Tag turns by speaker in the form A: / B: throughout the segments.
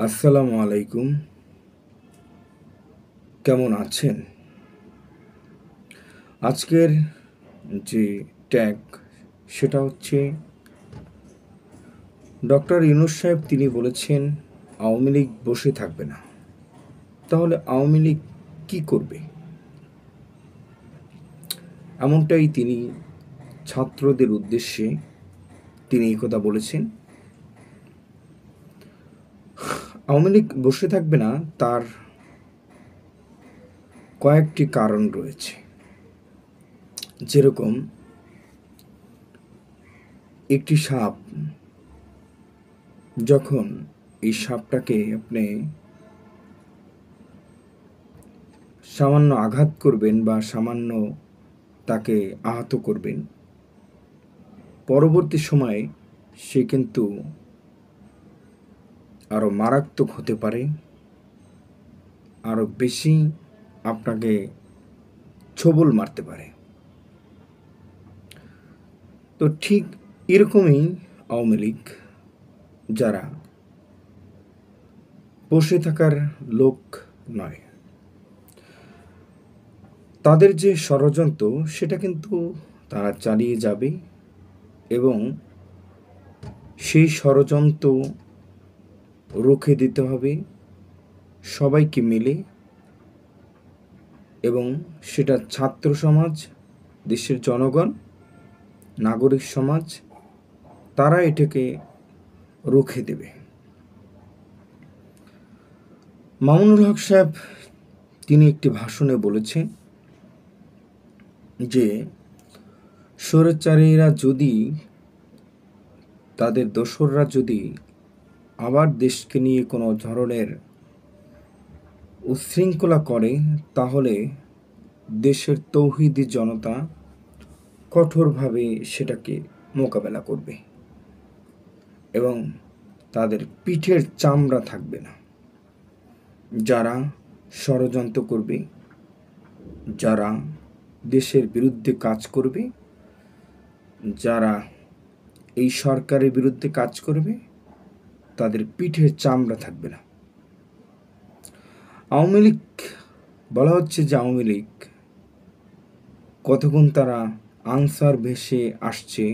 A: আসসালামু আলাইকুম। কেমন আছেন? আজকের যে ট্যাগ সেটা হচ্ছে ডক্টর ইউনূস সাহেব তিনি বলেছেন আওয়ামী লীগ বসে থাকবে না। তাহলে আওয়ামী লীগ কী করবে? এমনটাই তিনি ছাত্রদের উদ্দেশ্যে তিনি এই কথা বলেছেন। আওয়ামী লীগ বসে থাকবে না তার কয়েকটি কারণ রয়েছে। যেরকম একটি সাপ যখন এই সাপটাকে আপনি সামান্য আঘাত করবেন বা সামান্য তাকে আহত করবেন, পরবর্তী সময়ে সে কিন্তু আরও মারাত্মক হতে পারে, আরও বেশি আপনাকে ছোবল মারতে পারে। তো ঠিক এরকমই আওয়ামী লীগ যারা বসে থাকার লোক নয়, তাদের যে ষড়যন্ত্র সেটা কিন্তু তারা চালিয়ে যাবে এবং সেই ষড়যন্ত্র রুখে দিতে হবে সবাইকে মিলে, এবং সেটা ছাত্র সমাজ, দেশের জনগণ, নাগরিক সমাজ তারা এটাকে রুখে দেবে। মামুনুল হক সাহেব তিনি একটি ভাষণে বলেছেন যে স্বৈরাচারীরা যদি, তাদের দোসররা যদি আবার দেশকে নিয়ে কোনো ধরনের উচ্ছৃঙ্খলা করে, তাহলে দেশের তৌহিদি জনতা কঠোরভাবে সেটাকে মোকাবেলা করবে এবং তাদের পিঠের চামড়া থাকবে না। যারা ষড়যন্ত্র করবে, যারা দেশের বিরুদ্ধে কাজ করবে, যারা এই সরকারের বিরুদ্ধে কাজ করবে, তাদের পিঠের চামড়া থাকবে না। আওয়ামী লীগ বলা হচ্ছে যে আওয়ামী লীগ কতক্ষণ তারা আনসার ভেসে আসছে,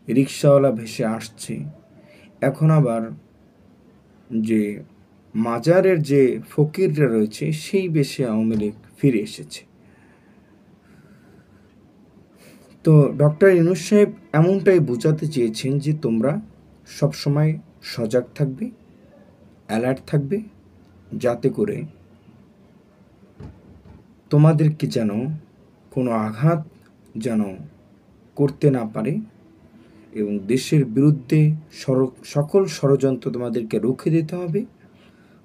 A: রিক্সাওয়ালা ভেসে আসছে, এখন আবার যে মাজারের যে ফকিররা রয়েছে সেই বেশে আওয়ামী লীগ ফিরে এসেছে। তো ডক্টর ইউনূস সাহেব এমনটাই বোঝাতে চেয়েছেন যে তোমরা সবসময় সজাগ থাকবে, অ্যালার্ট থাকবে, যাতে করে তোমাদেরকে যেন কোনো আঘাত যেন করতে না পারে, এবং দেশের বিরুদ্ধে সকল ষড়যন্ত্র তোমাদেরকে রুখে দিতে হবে।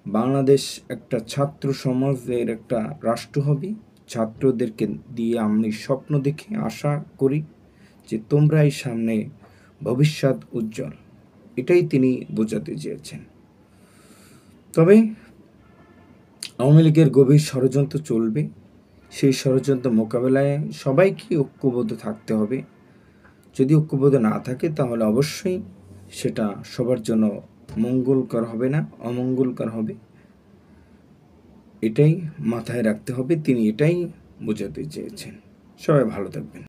A: বাংলাদেশ একটা ছাত্র সমাজের একটা রাষ্ট্র হবে। ছাত্রদেরকে দিয়ে আমি স্বপ্ন দেখে আশা করি যে তোমরাই সামনে ভবিষ্যৎ উজ্জ্বল। এটাই তিনি বোঝাতে চেয়েছেন। তবে আওয়ামী লীগের গভীর ষড়যন্ত্র চলবে, সেই ষড়যন্ত্র মোকাবেলায় সবাইকে ঐক্যবদ্ধ থাকতে হবে। যদি ঐক্যবদ্ধ না থাকে তাহলে অবশ্যই সেটা সবার জন্য মঙ্গলকর হবে না, অমঙ্গলকর হবে। এটাই মাথায় রাখতে হবে, তিনি এটাই বোঝাতে চেয়েছেন। সবাই ভালো থাকবেন।